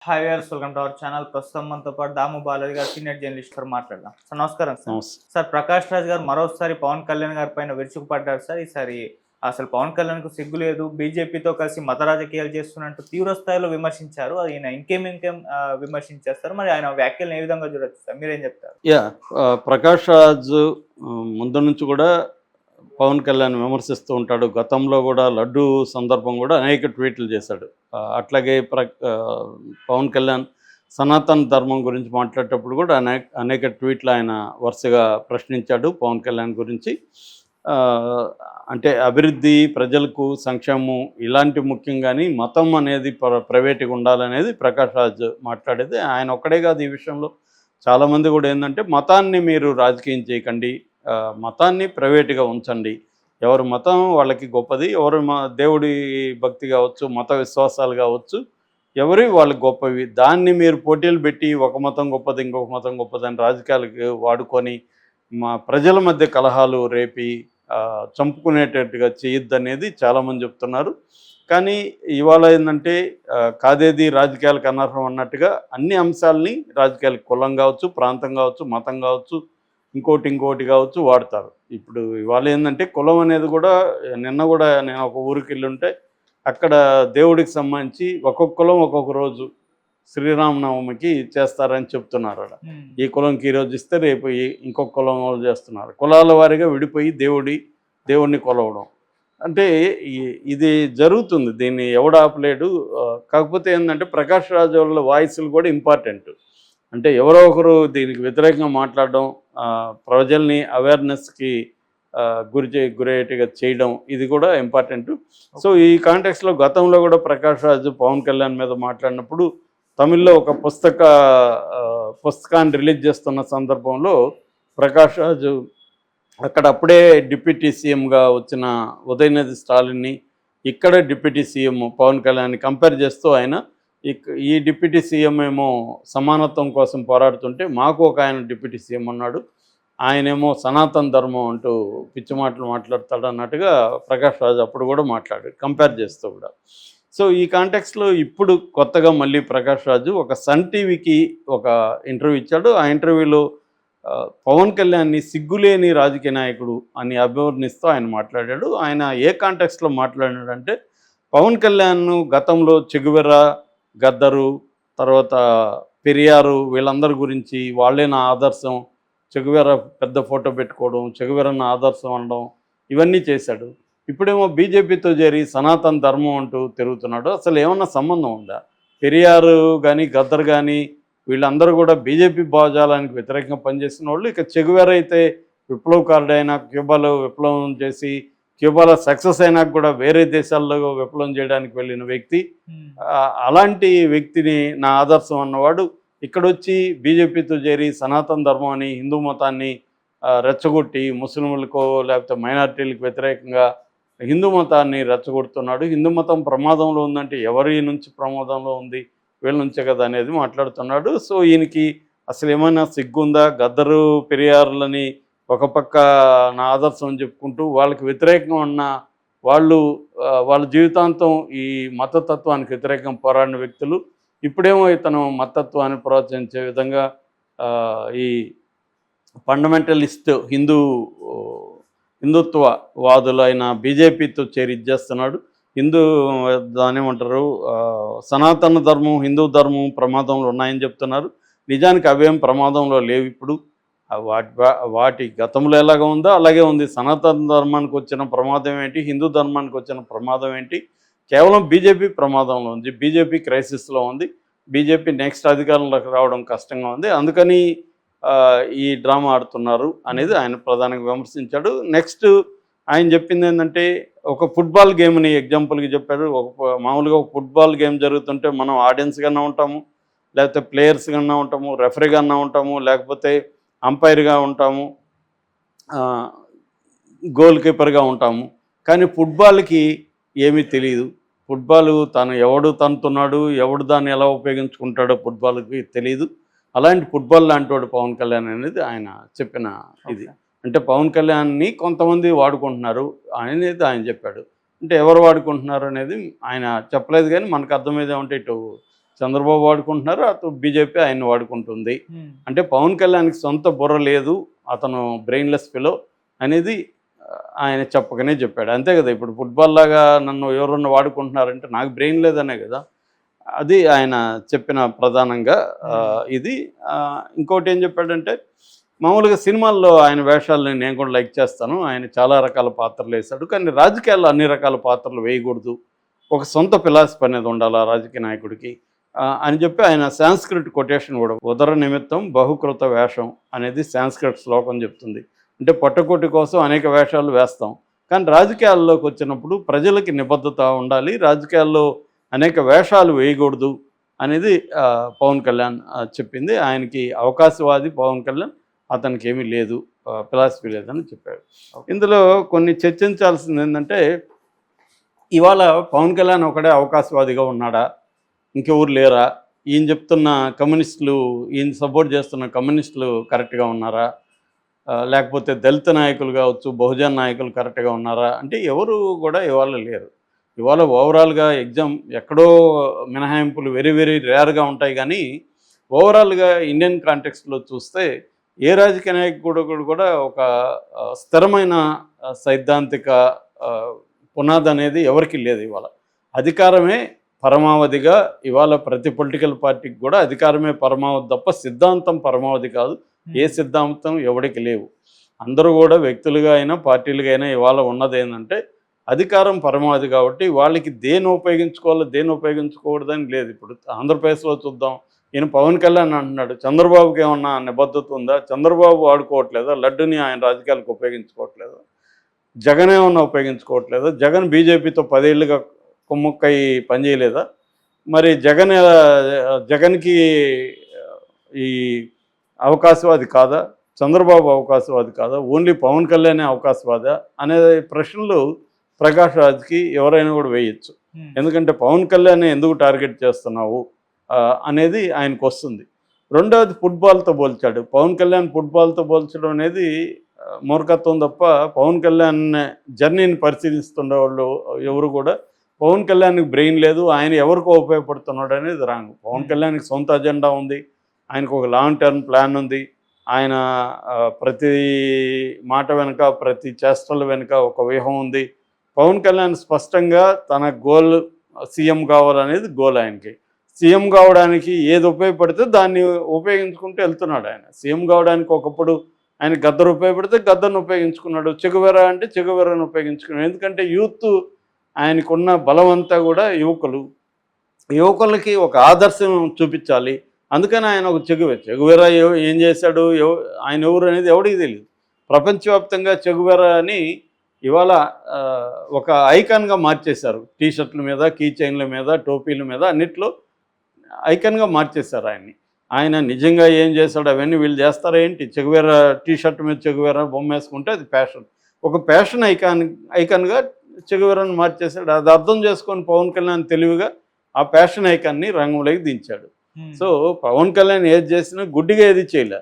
Hi viewers, welcome to our channel. ప్రస్తుతం మనతో పాటు దాము బాలాజీ గారు, సీనియర్ జర్నలిస్ట్ గారు మాట్లాడదాం. సార్ నమస్కారం సార్. నమస్తే. సార్ ప్రకాష్ రాజ్ గారు మరోసారి పవన్ కళ్యాణ్ గారి పైన విరుచుకుపడ్డారు సార్. ఈసారి అసలు పవన్ కళ్యాణ్కు సిగ్గు లేదు, బీజేపీతో కలిసి మత రాజకీయాలు చేస్తున్నట్టు తీవ్ర స్థాయిలో విమర్శించారు. ఆయన ఇంకేం విమర్శించేస్తారు. మరి ఆయన వ్యాఖ్యలను ఏ విధంగా చూడొచ్చు సార్, మీరేం చెప్తారు? ప్రకాష్ రాజ్ ముందు నుంచి కూడా పవన్ కళ్యాణ్ విమర్శిస్తూ ఉంటాడు. గతంలో కూడా లడ్డు సందర్భం కూడా అనేక ట్వీట్లు చేశాడు. అట్లాగే పవన్ కళ్యాణ్ సనాతన ధర్మం గురించి మాట్లాడేటప్పుడు కూడా అనేక ట్వీట్లు ఆయన వరుసగా ప్రశ్నించాడు పవన్ కళ్యాణ్ గురించి. అంటే అభివృద్ధి, ప్రజలకు సంక్షేమం ఇలాంటి ముఖ్యం, కానీ మతం అనేది ప్రైవేట్గా ఉండాలనేది ప్రకాష్ రాజ్ మాట్లాడేది. ఆయన ఒక్కడే కాదు, ఈ విషయంలో చాలామంది కూడా ఏంటంటే మతాన్ని మీరు రాజకీయం చేయకండి, మతాన్ని ప్రైవేట్గా ఉంచండి, ఎవరి మతం వాళ్ళకి గొప్పది, ఎవరి దేవుడి భక్తి కావచ్చు, మత విశ్వాసాలు కావచ్చు, ఎవరి వాళ్ళకి గొప్పవి, దాన్ని మీరు పోటీలు పెట్టి ఒక మతం గొప్పది ఇంకొక మతం గొప్పదని రాజకీయాలకు వాడుకొని మా ప్రజల మధ్య కలహాలు రేపి చంపుకునేటట్టుగా చేయొద్దనేది చాలామంది చెప్తున్నారు. కానీ ఇవాళ ఏంటంటే కాదేది రాజకీయాలకు అనర్హం అన్నట్టుగా అన్ని అంశాలని రాజకీయాలకు కులం కావచ్చు, ప్రాంతం కావచ్చు, మతం కావచ్చు, ఇంకోటి కావచ్చు వాడతారు. ఇప్పుడు ఇవాళ ఏంటంటే కులం అనేది కూడా, నిన్న కూడా నేను ఒక ఊరికి వెళ్ళి ఉంటే అక్కడ దేవుడికి సంబంధించి ఒక్కొక్క కులం ఒక్కొక్క రోజు శ్రీరామనవమికి చేస్తారని చెప్తున్నారు. అక్కడ ఈ కులంకి ఈరోజు ఇస్తే రేపు ఇంకొక కులం వాళ్ళు చేస్తున్నారు. కులాల వారీగా విడిపోయి దేవుడిని కొలవడం అంటే ఇది జరుగుతుంది. దీన్ని ఎవడు ఆపలేడు. కాకపోతే ఏంటంటే ప్రకాష్ రాజ్ వాళ్ళ వాయిస్లు కూడా ఇంపార్టెంట్. అంటే ఎవరో ఒకరు దీనికి వ్యతిరేకంగా మాట్లాడడం, ప్రజల్ని అవేర్నెస్కి గురయ్యేట్టుగా చేయడం, ఇది కూడా ఇంపార్టెంట్. సో ఈ కాంటెక్స్లో గతంలో కూడా ప్రకాష్ రాజ్ పవన్ కళ్యాణ్ మీద మాట్లాడినప్పుడు తమిళ్లో ఒక పుస్తకాన్ని రిలీజ్ చేస్తున్న సందర్భంలో ప్రకాష్ రాజ్ అక్కడ అప్పుడే డిప్యూటీ సీఎంగా వచ్చిన ఉదయనిధి స్టాలిన్ని ఇక్కడ డిప్యూటీ సీఎం పవన్ కళ్యాణ్ని కంపేర్ చేస్తూ ఆయన ఈ డిప్యూటీ సీఎం ఏమో సమానత్వం కోసం పోరాడుతుంటే మాకు ఒక ఆయన డిప్యూటీ సీఎం ఉన్నాడు, ఆయనేమో సనాతన ధర్మం అంటూ పిచ్చి మాటలు మాట్లాడతాడు అన్నట్టుగా ప్రకాష్ రాజ్ అప్పుడు కూడా మాట్లాడాడు, కంపేర్ చేస్తూ కూడా. సో ఈ కాంటెక్స్లో ఇప్పుడు కొత్తగా మళ్ళీ ప్రకాష్ రాజు ఒక సన్ టీవీకి ఒక ఇంటర్వ్యూ ఇచ్చాడు. ఆ ఇంటర్వ్యూలో పవన్ కళ్యాణ్ని సిగ్గులేని రాజకీయ నాయకుడు అని అభివర్ణిస్తూ ఆయన మాట్లాడాడు. ఆయన ఏ కాంటెక్స్లో మాట్లాడాడంటే పవన్ కళ్యాణ్ గతంలో చెగువెరా, గద్దరు, తర్వాత పెరియారు వీళ్ళందరి గురించి వాళ్ళే నా ఆదర్శం, చెగువెర పెద్ద ఫోటో పెట్టుకోవడం, చెగువెర నా ఆదర్శం అనడం, ఇవన్నీ చేశాడు. ఇప్పుడేమో బీజేపీతో చేరి సనాతన ధర్మం అంటూ తిరుగుతున్నాడు. అసలు ఏమన్నా సంబంధం ఉందా? పెరియారు కానీ గద్దర్ కానీ వీళ్ళందరూ కూడా బీజేపీ భావజాలానికి వ్యతిరేకంగా పనిచేసిన వాళ్ళు. ఇక చెగువెర అయితే విప్లవకారుడు అయినా, క్యూబాలో విప్లవం చేసి క్యూబాలో సక్సెస్ అయినా కూడా వేరే దేశాల్లో విప్లవం చేయడానికి వెళ్ళిన వ్యక్తి. అలాంటి వ్యక్తిని నా ఆదర్శం అన్నవాడు ఇక్కడొచ్చి బీజేపీతో చేరి సనాతన ధర్మం అని హిందూ మతాన్ని రెచ్చగొట్టి ముస్లింలకో లేకపోతే మైనారిటీలకు వ్యతిరేకంగా హిందూ మతాన్ని రెచ్చగొడుతున్నాడు. హిందూ మతం ప్రమాదంలో ఉందంటే ఎవరి నుంచి ప్రమాదంలో ఉంది? వీళ్ళ నుంచే కదా అనేది మాట్లాడుతున్నాడు. సో ఈయనకి అసలు ఏమైనా సిగ్గుందా? గద్దరు, పెరియారులని ఒక పక్క నా ఆదర్శం అని చెప్పుకుంటూ వాళ్ళకి వ్యతిరేకంగా ఉన్న వాళ్ళ జీవితాంతం ఈ మతతత్వానికి వ్యతిరేకంగా పోరాడిన వ్యక్తులు ఇప్పుడేమో ఇతను మతత్వాన్ని ప్రోత్సహించే విధంగా ఈ ఫండమెంటలిస్ట్ హిందుత్వ వాదులైన బీజేపీతో చేరి చేస్తున్నాడు. దాని ఏమంటారు, సనాతన ధర్మం, హిందూ ధర్మం ప్రమాదంలో ఉన్నాయని చెప్తున్నారు. నిజానికి అవేం ప్రమాదంలో లేవు. ఇప్పుడు వాటి గతంలో ఎలాగ ఉందో అలాగే ఉంది. సనాతన ధర్మానికి వచ్చిన ప్రమాదం ఏంటి, హిందూ ధర్మానికి వచ్చిన ప్రమాదం ఏంటి? కేవలం బీజేపీ ప్రమాదంలో ఉంది, బీజేపీ క్రైసిస్లో ఉంది, బీజేపీ నెక్స్ట్ అధికారంలోకి రావడం కష్టంగా ఉంది, అందుకని ఈ డ్రామా ఆడుతున్నారు అనేది ఆయన ప్రధానంగా విమర్శించాడు. నెక్స్ట్ ఆయన చెప్పింది ఏంటంటే ఒక ఫుట్బాల్ గేమ్ని ఎగ్జాంపుల్గా చెప్పాడు. మామూలుగా ఒక ఫుట్బాల్ గేమ్ జరుగుతుంటే మనం ఆడియన్స్గానే ఉంటాము, లేకపోతే ప్లేయర్స్గానే ఉంటాము, రెఫరీగానే ఉంటాము, లేకపోతే అంపైర్గా ఉంటాము, గోల్ కీపర్గా ఉంటాము. కానీ ఫుట్బాల్కి ఏమీ తెలియదు. ఫుట్బాల్ ఎవడు తంతున్నాడు, ఎవడు దాన్ని ఎలా ఉపయోగించుకుంటాడో ఫుట్బాల్కి తెలియదు. అలాంటి ఫుట్బాల్ లాంటి వాడు పవన్ కళ్యాణ్ అనేది ఆయన చెప్పిన ఇది. అంటే పవన్ కళ్యాణ్ని కొంతమంది వాడుకుంటున్నారు అనేది ఆయన చెప్పాడు. అంటే ఎవరు వాడుకుంటున్నారు అనేది ఆయన చెప్పలేదు, కానీ మనకు అర్థమైంది ఏమంటే ఇటు చంద్రబాబు వాడుకుంటున్నారు, అతను బీజేపీ ఆయన్ని వాడుకుంటుంది. అంటే పవన్ కళ్యాణ్కి సొంత బుర్ర లేదు, అతను బ్రెయిన్లెస్ ఫెలో అనేది ఆయన చెప్పకనే చెప్పాడు. అంతే కదా, ఇప్పుడు ఫుట్బాల్ లాగా నన్ను ఎవరన్నా వాడుకుంటున్నారంటే నాకు బ్రెయిన్ లేదనే కదా, అది ఆయన చెప్పిన ప్రధానంగా ఇది. ఇంకోటి ఏం చెప్పాడంటే, మామూలుగా సినిమాల్లో ఆయన వేషాలని నేను కూడా లైక్ చేస్తాను, ఆయన చాలా రకాల పాత్రలు వేశాడు, కానీ రాజకీయాల్లో అన్ని రకాల పాత్రలు వేయకూడదు, ఒక సొంత ఫిలాసఫీ అనేది ఉండాలి ఆ రాజకీయ నాయకుడికి అని చెప్పి ఆయన సాంస్క్రిట్ కొటేషన్ కూడా, ఉదర నిమిత్తం బహుకృత వేషం అనేది సాంస్క్రిట్ శ్లోకం చెప్తుంది. అంటే పొట్టకోటి కోసం అనేక వేషాలు వేస్తాం, కానీ రాజకీయాల్లోకి వచ్చినప్పుడు ప్రజలకి నిబద్ధత ఉండాలి, రాజకీయాల్లో అనేక వేషాలు వేయకూడదు అనేది పవన్ కళ్యాణ్ చెప్పింది. ఆయనకి అవకాశవాది పవన్ కళ్యాణ్, అతనికి ఏమీ లేదు, ఫిలాసఫీ లేదని చెప్పాడు. ఇందులో కొన్ని చర్చించాల్సింది ఏంటంటే, ఇవాళ పవన్ కళ్యాణ్ ఒకడే అవకాశవాదిగా ఉన్నాడా, ఇంకెవరు లేరా, ఈయన చెప్తున్న కమ్యూనిస్టులు, ఈయన సపోర్ట్ చేస్తున్న కమ్యూనిస్టులు కరెక్ట్గా ఉన్నారా, లేకపోతే దళిత నాయకులు కావచ్చు, బహుజన్ నాయకులు కరెక్ట్గా ఉన్నారా అంటే ఎవరు కూడా ఇవాళ లేరు. ఇవాళ ఓవరాల్గా ఎగ్జామ్ ఎక్కడో మినహాయింపులు వెరీ వెరీ రేర్గా ఉంటాయి, కానీ ఓవరాల్గా ఇండియన్ కాంటెక్స్ట్లో చూస్తే ఏ రాజకీయ నాయకుడు కూడా ఒక స్థిరమైన సైద్ధాంతిక పునాది అనేది ఎవరికి లేదు. ఇవాళ అధికారమే పరమావధిగా, ఇవాళ ప్రతి పొలిటికల్ పార్టీకి కూడా అధికారమే పరమావధి తప్ప సిద్ధాంతం పరమావధి కాదు. ఏ సిద్ధాంతం ఎవరికి లేవు. అందరూ కూడా వ్యక్తులుగా అయినా పార్టీలుగా అయినా ఇవాళ ఉన్నది ఏంటంటే అధికారం పరమావధి, కాబట్టి వాళ్ళకి దేన్ని ఉపయోగించుకోవాలో దేన్ని ఉపయోగించుకోకూడదని లేదు. ఇప్పుడు ఆంధ్రప్రదేశ్లో చూద్దాం, ఈయన పవన్ కళ్యాణ్ అంటున్నాడు, చంద్రబాబుకి ఏమన్నా నిబద్ధత ఉందా, చంద్రబాబు వాడుకోవట్లేదా, లడ్డుని ఆయన రాజకీయాలకు ఉపయోగించుకోవట్లేదా, జగన్ ఏమన్నా ఉపయోగించుకోవట్లేదా, జగన్ బీజేపీతో 10 ఏళ్ళుగా కుమ్ముక్కై పనిచేయలేదా, మరి జగన్కి ఈ అవకాశవాది కాదా, చంద్రబాబు అవకాశవాది కాదా, ఓన్లీ పవన్ కళ్యాణే అవకాశవాదా అనే ప్రశ్నలు ప్రకాష్ రాజ్కి ఎవరైనా కూడా వేయచ్చు. ఎందుకంటే పవన్ కళ్యాణ్ ఎందుకు టార్గెట్ చేస్తున్నావు అనేది ఆయనకు వస్తుంది. రెండవది ఫుట్బాల్తో పోల్చాడు. పవన్ కళ్యాణ్ ఫుట్బాల్తో పోల్చడం అనేది మూర్ఖత్వం తప్ప, పవన్ కళ్యాణ్ జర్నీని పరిశీలిస్తున్న వాళ్ళు ఎవరు కూడా పవన్ కళ్యాణ్కి బ్రెయిన్ లేదు, ఆయన ఎవరికో ఉపయోగపడుతున్నాడు అనేది రాంగ్. పవన్ కళ్యాణ్కి సొంత అజెండా ఉంది, ఆయనకు ఒక లాంగ్ టర్మ్ ప్లాన్ ఉంది, ఆయన ప్రతి మాట వెనుక ప్రతి చేష్టల వెనుక ఒక వ్యూహం ఉంది. పవన్ కళ్యాణ్ స్పష్టంగా తన గోల్ సీఎం కావాలనేది గోల్. ఆయనకి సీఎం కావడానికి ఏది ఉపయోగపడితే దాన్ని ఉపయోగించుకుంటూ వెళ్తున్నాడు. ఆయన సీఎం కావడానికి ఒకప్పుడు ఆయన గద్దరు ఉపయోగపడితే గద్దర్ను ఉపయోగించుకున్నాడు, చెగువెర అంటే చెగువెరను ఉపయోగించుకున్నాడు. ఎందుకంటే యూత్ ఆయనకున్న బలం అంతా కూడా యువకులకి ఒక ఆదర్శం చూపించాలి, అందుకని ఆయన ఒక చెగువెర ఏం చేశాడు, ఆయన ఎవరు అనేది ఎవరికి తెలియదు. ప్రపంచవ్యాప్తంగా చెగువెర అని ఇవాళ ఒక ఐకాన్గా మార్చేశారు. టీషర్ట్ల మీద, కీ చైన్ల మీద, టోపీల మీద అన్నిట్లో ఐకాన్గా మార్చేశారు ఆయన్ని. ఆయన నిజంగా ఏం చేశాడు అవన్నీ వీళ్ళు చేస్తారా ఏంటి? చెగువెర టీషర్ట్ మీద చెగువెర బొమ్మ వేసుకుంటే అది ఫ్యాషన్, ఒక ఫ్యాషన్ ఐకాన్గా చెగువెరను మార్చేశాడు. అది అర్థం చేసుకొని పవన్ కళ్యాణ్ తెలివిగా ఆ ఫ్యాషన్ ఐకాన్ని రంగంలోకి దించాడు. సో పవన్ కళ్యాణ్ ఏది చేసినా గుడ్డిగా ఏది చేయలే,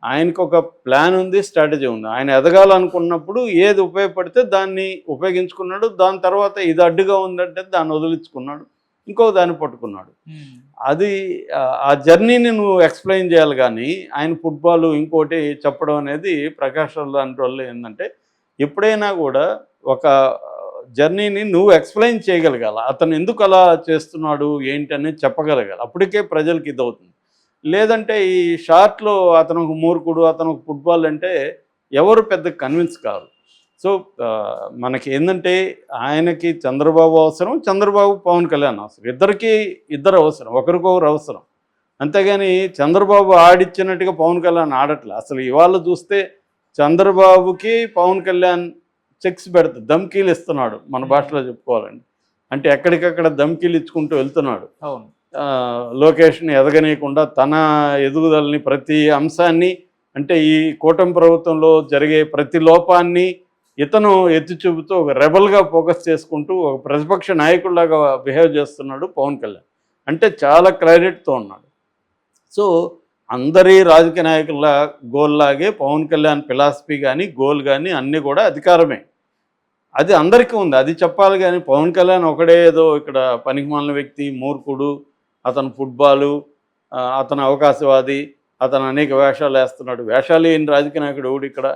ఆయనకు ఒక ప్లాన్ ఉంది, స్ట్రాటజీ ఉంది. ఆయన ఎదగాలనుకున్నప్పుడు ఏది ఉపయోగపడితే దాన్ని ఉపయోగించుకున్నాడు, దాని తర్వాత ఇది అడ్డుగా ఉందంటే దాన్ని వదిలించుకున్నాడు, ఇంకొక దాన్ని పట్టుకున్నాడు. అది ఆ జర్నీని నువ్వు ఎక్స్ప్లెయిన్ చేయాలి, కానీ ఆయన ఫుట్బాల్ ఇంకోటి చెప్పడం అనేది ప్రకాష్ లాంటి వాళ్ళు ఏంటంటే, ఎప్పుడైనా కూడా ఒక జర్నీని నువ్వు ఎక్స్ప్లెయిన్ చేయగలగాల, అతను ఎందుకు అలా చేస్తున్నాడు ఏంటి అనేది చెప్పగలగాలి, అప్పటికే ప్రజలకి ఇది అవుతుంది. లేదంటే ఈ షార్ట్లో అతను ఒక మూర్ఖుడు, అతను ఒక ఫుట్బాల్ అంటే ఎవరు పెద్ద కన్విన్స్ కాదు. సో మనకి ఏంటంటే ఆయనకి చంద్రబాబు అవసరం, చంద్రబాబు పవన్ కళ్యాణ్ అవసరం, ఇద్దరు అవసరం, ఒకరికొకరు అవసరం. అంతేగాని చంద్రబాబు ఆడిచ్చినట్టుగా పవన్ కళ్యాణ్ ఆడట్లే. అసలు ఇవాళ చూస్తే చంద్రబాబుకి పవన్ కళ్యాణ్ చెక్స్ పెడతా ధమ్కీలు ఇస్తున్నాడు, మన భాషలో చెప్పుకోవాలండి. అంటే ఎక్కడికక్కడ ధమ్కీలు ఇచ్చుకుంటూ వెళ్తున్నాడు. అవును, లోకేష్ని ఎదగనీయకుండా తన ఎదుగుదలని ప్రతి అంశాన్ని, అంటే ఈ కూటమి ప్రభుత్వంలో జరిగే ప్రతి లోపాన్ని ఇతను ఎత్తి చూపుతూ ఒక రెబల్గా ఫోకస్ చేసుకుంటూ ఒక ప్రతిపక్ష నాయకుడిలాగా బిహేవ్ చేస్తున్నాడు పవన్ కళ్యాణ్. అంటే చాలా క్లారిటీతో ఉన్నాడు. సో అందరి రాజకీయ నాయకుల గోల్ లాగే పవన్ కళ్యాణ్ ఫిలాసఫీ కానీ గోల్ కానీ అన్నీ కూడా అధికారమే. అది అందరికీ ఉంది, అది చెప్పాలి. కానీ పవన్ కళ్యాణ్ ఒకడే ఏదో ఇక్కడ పనికిమాలిన వ్యక్తి, మూర్ఖుడు, అతను ఫుట్బాలు, అతను అవకాశవాది, అతను అనేక వేషాలు వేస్తున్నాడు. వేషాలు లేని రాజకీయ నాయకుడు ఎవడు ఇక్కడ?